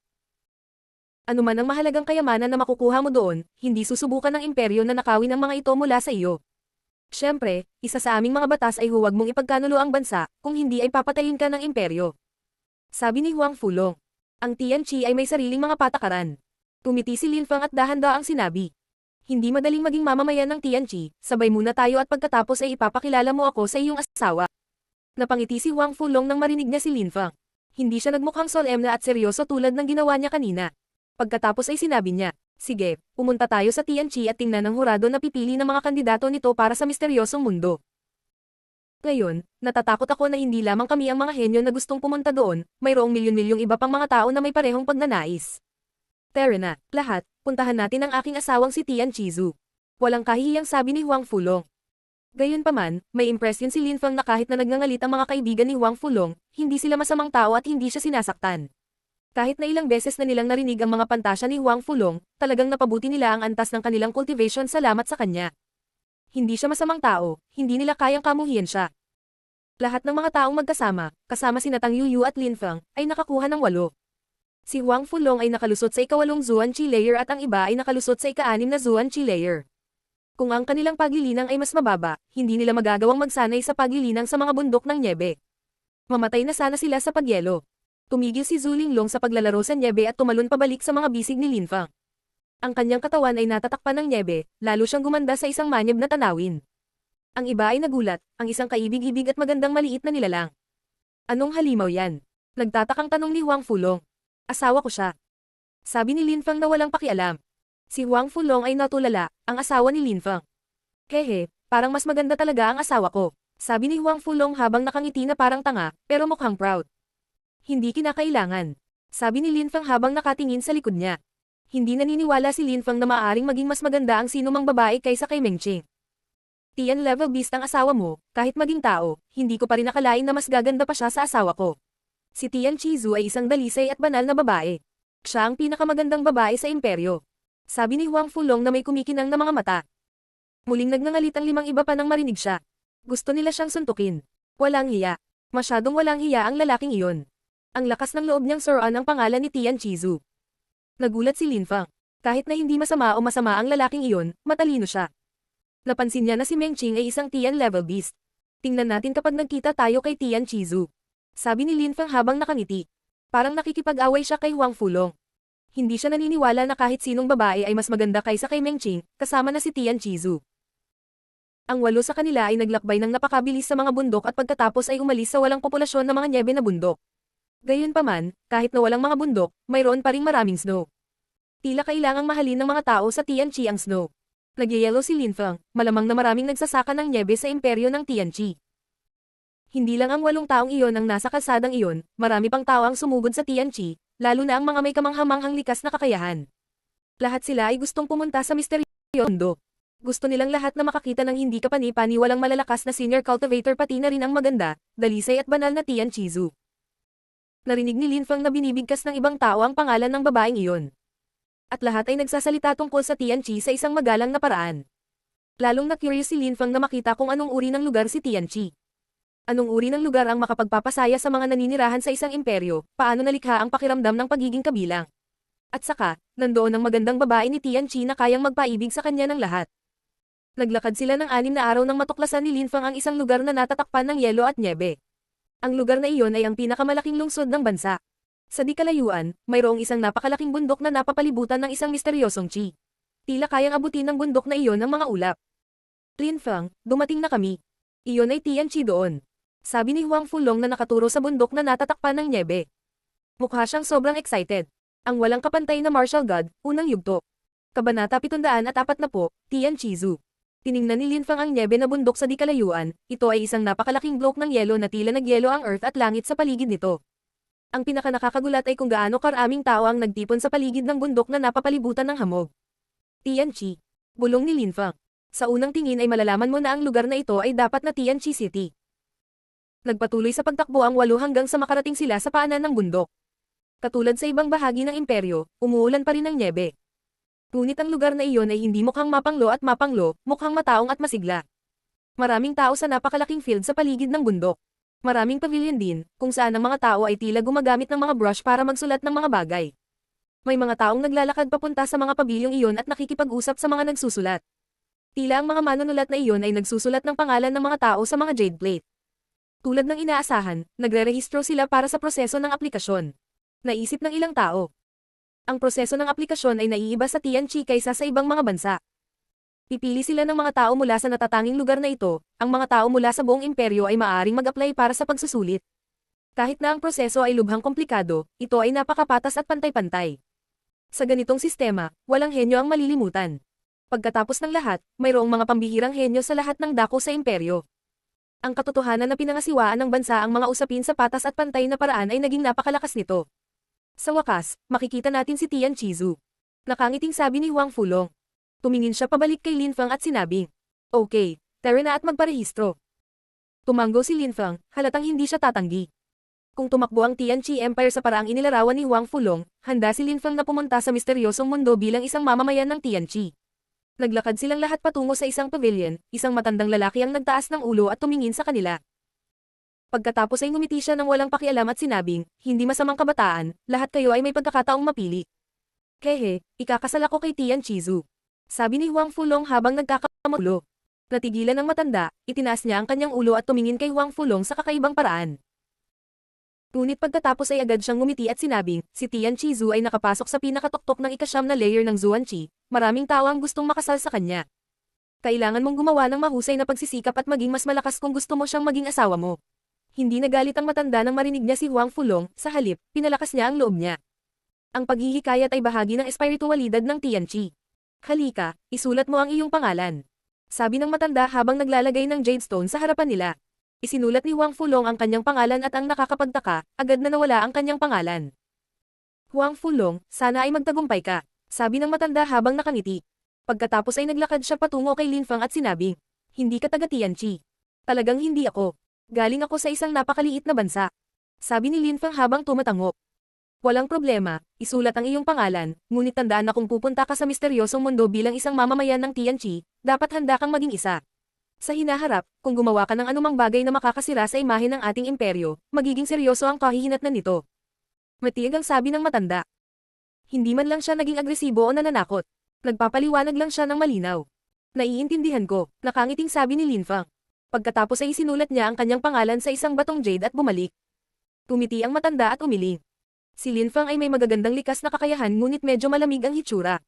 Ano man ang mahalagang kayamanan na makukuha mo doon, hindi susubukan ng imperyo na nakawin ang mga ito mula sa iyo. Siyempre, isa sa aming mga batas ay huwag mong ipagkanulo ang bansa, kung hindi ay papatayin ka ng imperyo. Sabi ni Huang Fulong. Ang Tianqi ay may sariling mga patakaran. Tumiti si Lin Feng at dahan-daang sinabi. Hindi madaling maging mamamayan ng Tianqi, sabay muna tayo at pagkatapos ay ipapakilala mo ako sa iyong asawa. Napangiti si Huang Fulong nang marinig niya si Lin Feng. Hindi siya nagmukhang solemna at seryoso tulad ng ginawa niya kanina. Pagkatapos ay sinabi niya, sige, pumunta tayo sa Tianqi at tingnan ng hurado na pipili ng mga kandidato nito para sa misteryosong mundo. Ngayon, natatakot ako na hindi lamang kami ang mga henyo na gustong pumunta doon, mayroong milyon-milyong iba pang mga tao na may parehong pagnanais. Tara na, lahat, puntahan natin ang aking asawang si Tianqi Zhu. Walang kahihiyang sabi ni Huang Fulong. Gayunpaman, may impresyon si Lin Feng na kahit na nagngangalit ang mga kaibigan ni Huang Fulong, hindi sila masamang tao at hindi siya sinasaktan. Kahit na ilang beses na nilang narinig ang mga pantasya ni Huang Fulong, talagang napabuti nila ang antas ng kanilang cultivation salamat sa kanya. Hindi siya masamang tao, hindi nila kayang kamuhian siya. Lahat ng mga taong magkasama, kasama sina Tang Yuyu at Lin Feng, ay nakakuha ng 8. Si Huang Fulong ay nakalusot sa ika-8 Zuan Qi layer at ang iba ay nakalusot sa ika-6 na Zuan Qi layer. Kung ang kanilang paglilinang ay mas mababa, hindi nila magagawang magsanay sa paglilinang sa mga bundok ng nyebe. Mamatay na sana sila sa pagyelo. Tumigil si Zhu Linglong sa paglalaro sa nyebe at tumalon pabalik sa mga bisig ni Lin Feng. Ang kanyang katawan ay natatakpan ng nyebe, lalo siyang gumanda sa isang manyab na tanawin. Ang iba ay nagulat, ang isang kaibig-ibig at magandang maliit na nilalang. Anong halimaw yan? Nagtatakang tanong ni Huang Fulong. Asawa ko siya. Sabi ni Lin Feng na walang pakialam. Si Huang Fulong ay natulala, ang asawa ni Lin Feng. Hehe, parang mas maganda talaga ang asawa ko. Sabi ni Huang Fulong habang nakangiti na parang tanga, pero mukhang proud. Hindi kinakailangan. Sabi ni Lin Feng habang nakatingin sa likod niya. Hindi naniniwala si Lin Feng na maaaring maging mas maganda ang sinumang babae kaysa kay Meng Qing. Tian level beast ang asawa mo, kahit maging tao, hindi ko pa rin nakalain na mas gaganda pa siya sa asawa ko. Si Tian Qizu ay isang dalisay at banal na babae. Siya ang pinakamagandang babae sa imperyo. Sabi ni Huang Fulong na may kumikinang na mga mata. Muling nagngangalit ang 5 iba pa nang marinig siya. Gusto nila siyang suntukin. Walang hiya. Masyadong walang hiya ang lalaking iyon. Ang lakas ng loob niyang suruan ang pangalan ni Tian Qizu. Nagulat si Lin Feng. Kahit na hindi masama o masama ang lalaking iyon, matalino siya. Napansin niya na si Meng Qing ay isang Tian level beast. Tingnan natin kapag nagkita tayo kay Tian Qizu. Sabi ni Lin Feng habang nakangiti. Parang nakikipag-away siya kay Huang Fulong. Hindi siya naniniwala na kahit sinong babae ay mas maganda kaysa kay Meng Qing, kasama na si Tian Qizu. Ang 8 sa kanila ay naglakbay ng napakabilis sa mga bundok at pagkatapos ay umalis sa walang populasyon na mga nyebe na bundok. Gayunpaman, kahit na walang mga bundok, mayroon pa ring maraming snow. Tila kailangang mahalin ng mga tao sa Tianqi ang snow. Nagyayelo si Lin Feng, malamang na maraming nagsasaka ng nyebe sa imperyo ng Tianqi. Hindi lang ang 8 taong iyon ang nasa kalsadang iyon, marami pang tao ang sumugod sa Tianqi, lalo na ang mga may kamanghamanghang likas na kakayahan. Lahat sila ay gustong pumunta sa misteryosong mundo. Gusto nilang lahat na makakita ng hindi kapani-paniwalang malalakas na senior cultivator pati na rin ang maganda, dalisay at banal na Tian Qizu. Narinig ni Lin Feng na binibigkas ng ibang tao ang pangalan ng babaeng iyon. At lahat ay nagsasalita tungkol sa Tianqi sa isang magalang na paraan. Lalong na-curious si Lin Feng na makita kung anong uri ng lugar si Tianqi. Anong uri ng lugar ang makapagpapasaya sa mga naninirahan sa isang imperyo, paano nalikha ang pakiramdam ng pagiging kabilang. At saka, nandoon ang magandang babae ni Tianqi na kayang magpaibig sa kanya ng lahat. Naglakad sila ng 6 na araw nang matuklasan ni Lin Feng ang isang lugar na natatakpan ng yelo at nyebe. Ang lugar na iyon ay ang pinakamalaking lungsod ng bansa. Sa di kalayuan, mayroong isang napakalaking bundok na napapalibutan ng isang misteryosong qi. Tila kayang abutin ng bundok na iyon ang mga ulap. Lin Feng, dumating na kami. Iyon ay Tianqi doon. Sabi ni Huang Fulong na nakaturo sa bundok na natatakpan ng nyebe. Mukha siyang sobrang excited. Ang walang kapantay na martial god, unang yugto. Kabanata 740, Tian Qizu. Tiningnan ni Lin Feng ang nyebe na bundok sa di kalayuan, ito ay isang napakalaking bloke ng yelo na tila nagyelo ang earth at langit sa paligid nito. Ang pinakanakakagulat ay kung gaano karaming tao ang nagtipon sa paligid ng bundok na napapalibutan ng hamog. Tianqi. Bulong ni Lin Feng. Sa unang tingin ay malalaman mo na ang lugar na ito ay dapat na Tianqi City. Nagpatuloy sa pagtakbo ang 8 hanggang sa makarating sila sa paanan ng bundok. Katulad sa ibang bahagi ng imperyo, umuulan pa rin ng nyebe. Ngunit ang lugar na iyon ay hindi mukhang mapanglo at mapanglo, mukhang mataong at masigla. Maraming tao sa napakalaking field sa paligid ng bundok. Maraming pavilion din, kung saan ang mga tao ay tila gumagamit ng mga brush para magsulat ng mga bagay. May mga taong naglalakad papunta sa mga pabilyong iyon at nakikipag-usap sa mga nagsusulat. Tila ang mga manunulat na iyon ay nagsusulat ng pangalan ng mga tao sa mga jade plate. Tulad ng inaasahan, nagre-rehistro sila para sa proseso ng aplikasyon. Naisip ng ilang tao. Ang proseso ng aplikasyon ay naiiba sa Tianqi kaysa sa ibang mga bansa. Pipili sila ng mga tao mula sa natatanging lugar na ito, ang mga tao mula sa buong imperyo ay maaaring mag-apply para sa pagsusulit. Kahit na ang proseso ay lubhang komplikado, ito ay napakapatas at pantay-pantay. Sa ganitong sistema, walang henyo ang malilimutan. Pagkatapos ng lahat, mayroong mga pambihirang henyo sa lahat ng dako sa imperyo. Ang katotohanan na pinangasiwaan ng bansa ang mga usapin sa patas at pantay na paraan ay naging napakalakas nito. Sa wakas, makikita natin si Tian Qizu. Nakangiting sabi ni Huang Fulong. Tumingin siya pabalik kay Lin Feng at sinabing, "Okay, tara na at magparehistro." Tumango si Lin Feng, halatang hindi siya tatanggi. Kung tumakbo ang Tianqi Empire sa paraang inilarawan ni Huang Fulong, handa si Lin Feng na pumunta sa misteryosong mundo bilang isang mamamayan ng Tianqi. Naglakad silang lahat patungo sa isang pavilion, isang matandang lalaki ang nagtaas ng ulo at tumingin sa kanila. Pagkatapos ay ngumiti siya ng walang pakialam at sinabing, hindi masamang kabataan, lahat kayo ay may pagkakataong mapili. Hehe, ikakasal ako kay Tianqi Zhu. Sabi ni Huang Fulong habang nagkakamulo. Natigilan ng matanda, itinaas niya ang kanyang ulo at tumingin kay Huang Fulong sa kakaibang paraan. Ngunit pagkatapos ay agad siyang ngumiti at sinabing, si Tianqi Zhu ay nakapasok sa pinakatoktok ng ikasyam na layer ng Zuanqi, maraming tao ang gustong makasal sa kanya. Kailangan mong gumawa ng mahusay na pagsisikap at maging mas malakas kung gusto mo siyang maging asawa mo. Hindi nagalit ang matanda nang marinig niya si Huang Fulong, sa halip, pinalakas niya ang loob niya. Ang paghihikayat ay bahagi ng espiritualidad ng Tianqi. Halika, isulat mo ang iyong pangalan. Sabi ng matanda habang naglalagay ng jade stone sa harapan nila. Isinulat ni Huang Fulong ang kanyang pangalan at ang nakakapagtaka, agad na nawala ang kanyang pangalan. Huang Fulong, sana ay magtagumpay ka, sabi ng matanda habang nakangiti. Pagkatapos ay naglakad siya patungo kay Lin Feng at sinabing, hindi ka taga Tianqi. Talagang hindi ako. Galing ako sa isang napakaliit na bansa. Sabi ni Lin Feng habang tumatango. Walang problema, isulat ang iyong pangalan, ngunit tandaan na kung pupunta ka sa misteryosong mundo bilang isang mamamayan ng Tianqi, dapat handa kang maging isa. Sa hinaharap, kung gumawa ka ng anumang bagay na makakasira sa imahe ng ating imperyo, magiging seryoso ang kahihinatnan nito. Matiag ang sabi ng matanda. Hindi man lang siya naging agresibo o nananakot. Nagpapaliwanag lang siya ng malinaw. Naiintindihan ko, nakangiting sabi ni Lin Feng. Pagkatapos ay isinulat niya ang kanyang pangalan sa isang batong jade at bumalik. Tumiti ang matanda at umiling. Si Lin Feng ay may magagandang likas na kakayahan ngunit medyo malamig ang hitsura.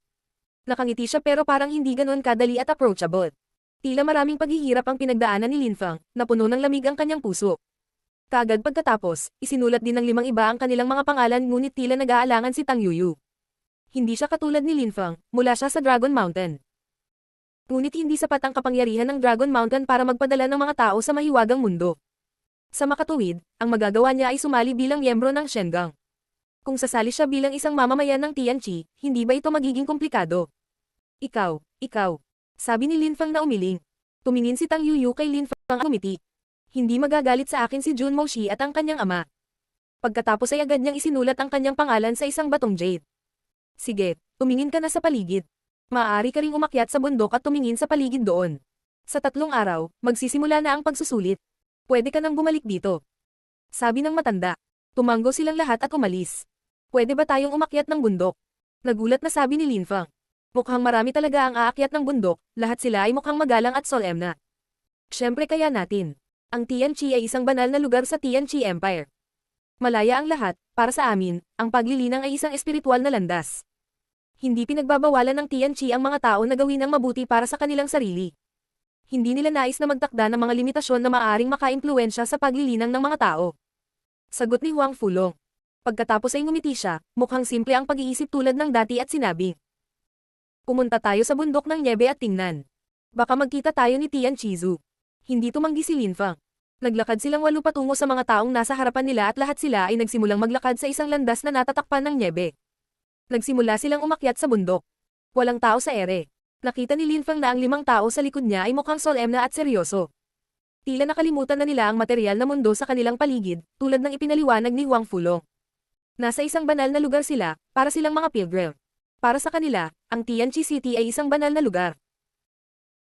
Nakangiti siya pero parang hindi ganoon kadali at approachable. Tila maraming paghihirap ang pinagdaanan ni Lin Feng, na puno ng lamig ang kanyang puso. Kaagad pagkatapos, isinulat din ng 5 iba ang kanilang mga pangalan ngunit tila nag-aalangan si Tang Yuyu. Hindi siya katulad ni Lin Feng, mula siya sa Dragon Mountain. Ngunit hindi sapat ang kapangyarihan ng Dragon Mountain para magpadala ng mga tao sa mahiwagang mundo. Sa makatuwid, ang magagawa niya ay sumali bilang miyembro ng Shengang. Kung sasali siya bilang isang mamamayan ng Tianqi, hindi ba ito magiging komplikado? Ikaw, sabi ni Lin Feng na umiling. Tumingin si Tang Yuyu kay Lin Feng at umiti. Hindi magagalit sa akin si Jun Moshi at ang kanyang ama. Pagkatapos ay agad niyang isinulat ang kanyang pangalan sa isang batong jade. Sige, tumingin ka na sa paligid. Maaari ka ring umakyat sa bundok at tumingin sa paligid doon. Sa 3 araw, magsisimula na ang pagsusulit. Pwede ka nang bumalik dito. Sabi ng matanda. Tumanggo silang lahat at umalis. Pwede ba tayong umakyat ng bundok? Nagulat na sabi ni Lin Feng. Mukhang marami talaga ang aakyat ng bundok, lahat sila ay mukhang magalang at solemna. Siyempre kaya natin. Ang Tianqi ay isang banal na lugar sa Tianqi Empire. Malaya ang lahat, para sa amin, ang paglilinang ay isang espiritual na landas. Hindi pinagbabawalan ng Tianqi ang mga tao na gawin ang mabuti para sa kanilang sarili. Hindi nila nais na magtakda ng mga limitasyon na maaaring makaimpluwensya sa paglilinang ng mga tao. Sagot ni Huang Fulong. Pagkatapos ay ngumiti siya, mukhang simple ang pag-iisip tulad ng dati at sinabi. Pumunta tayo sa bundok ng Niebe at tingnan. Baka magkita tayo ni Tianqi Zhu. Hindi tumanggi si Lin Feng. Naglakad silang 8 patungo sa mga taong nasa harapan nila at lahat sila ay nagsimulang maglakad sa isang landas na natatakpan ng niebe. Nagsimula silang umakyat sa bundok. Walang tao sa ere. Nakita ni Lin Feng na ang 5 tao sa likod niya ay mukhang solemna at seryoso. Tila nakalimutan na nila ang material na mundo sa kanilang paligid, tulad ng ipinaliwanag ni Huang Fulong. Nasa isang banal na lugar sila, para silang mga pilgrim. Para sa kanila, ang Tianqi City ay isang banal na lugar.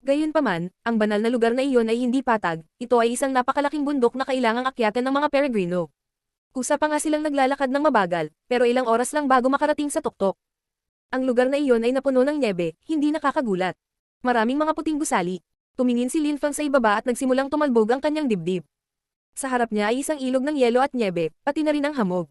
Gayunpaman, ang banal na lugar na iyon ay hindi patag, ito ay isang napakalaking bundok na kailangang akyatan ng mga peregrino. Kusa pa nga silang naglalakad ng mabagal, pero ilang oras lang bago makarating sa tuktok. Ang lugar na iyon ay napuno ng niebe, hindi nakakagulat. Maraming mga puting gusali. Tumingin si Lin Feng sa ibaba at nagsimulang tumalbog ang kanyang dibdib. Sa harap niya ay isang ilog ng yelo at niebe, pati na rin ang hamog.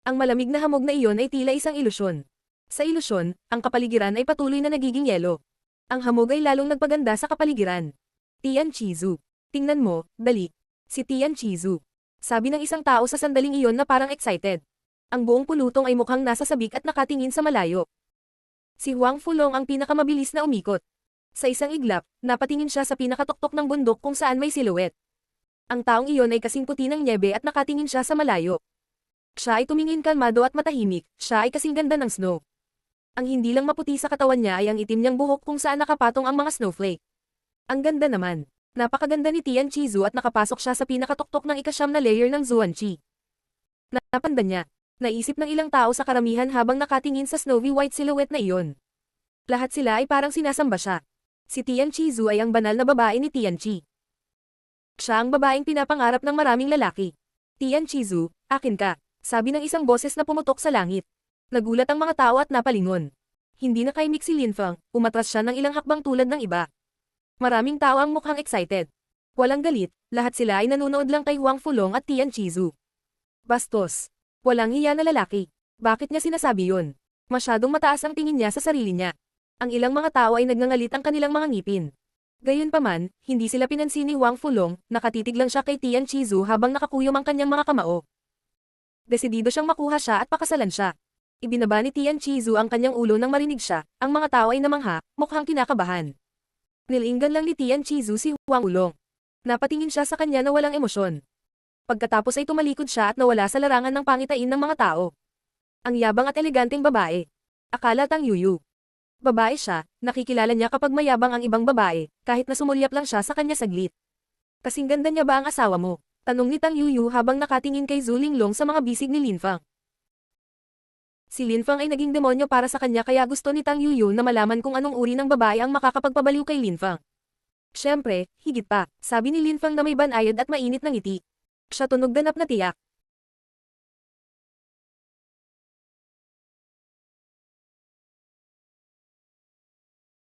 Ang malamig na hamog na iyon ay tila isang ilusyon. Sa ilusyon, ang kapaligiran ay patuloy na nagiging yelo. Ang hamog ay lalong nagpaganda sa kapaligiran. Tianqi Zhu. Tingnan mo, dali. Si Tianqi Zhu. Sabi ng isang tao sa sandaling iyon na parang excited. Ang buong pulutong ay mukhang nasa sabik at nakatingin sa malayo. Si Huang Fulong ang pinakamabilis na umikot. Sa isang iglap, napatingin siya sa pinakatuktok ng bundok kung saan may silhouette. Ang taong iyon ay kasing puti ng niebe at nakatingin siya sa malayo. Siya ay tumingin kalmado at matahimik, siya ay kasing ganda ng snow. Ang hindi lang maputi sa katawan niya ay ang itim niyang buhok kung saan nakapatong ang mga snowflake. Ang ganda naman. Napakaganda ni Tianqi Zhu at nakapasok siya sa pinakatuktok ng ikasyam na layer ng Zuanqi. Napanda niya. Naisip ng ilang tao sa karamihan habang nakatingin sa snowy white silhouette na iyon. Lahat sila ay parang sinasamba siya. Si Tian Chizu ay ang banal na babae ni Tian Chi. Siya ang babaeng pinapangarap ng maraming lalaki. Tian Chizu, akin ka, sabi ng isang boses na pumutok sa langit. Nagulat ang mga tao at napalingon. Hindi nakaimik si Linfeng, umatras siya ng ilang hakbang tulad ng iba. Maraming tao ang mukhang excited. Walang galit, lahat sila ay nanonood lang kay Huang Fulong at Tian Chizu. Bastos. Walang hiya na lalaki. Bakit niya sinasabi yun? Masyadong mataas ang tingin niya sa sarili niya. Ang ilang mga tao ay nagngangalit ang kanilang mga ngipin. Gayunpaman, hindi sila pinansin ni Huang Fulong, nakatitig lang siya kay Tian Chizu habang nakakuyom ang kanyang mga kamao. Desidido siyang makuha siya at pakasalan siya. Ibinaba ni Tian Chizu ang kanyang ulo nang marinig siya, ang mga tao ay namangha, mukhang kinakabahan. Nilinggan lang ni Tian Chizu si Huang Fulong. Napatingin siya sa kanya na walang emosyon. Pagkatapos ay tumalikod siya at nawala sa larangan ng pangitain ng mga tao. Ang yabang at eleganteng babae. Akala Tang Yuyu. Babae siya, nakikilala niya kapag mayabang ang ibang babae, kahit na sumulyap lang siya sa kanya saglit. Kasing ganda niya ba ang asawa mo? Tanong ni Tang Yuyu habang nakatingin kay Zhu Linglong sa mga bisig ni Linfeng. Si Linfeng ay naging demonyo para sa kanya kaya gusto ni Tang Yuyu na malaman kung anong uri ng babae ang makakapagpabaliw kay Linfeng. Siyempre, higit pa, sabi ni Linfeng na may banayad at mainit na ngiti. Siya tunog ganap na tiyak.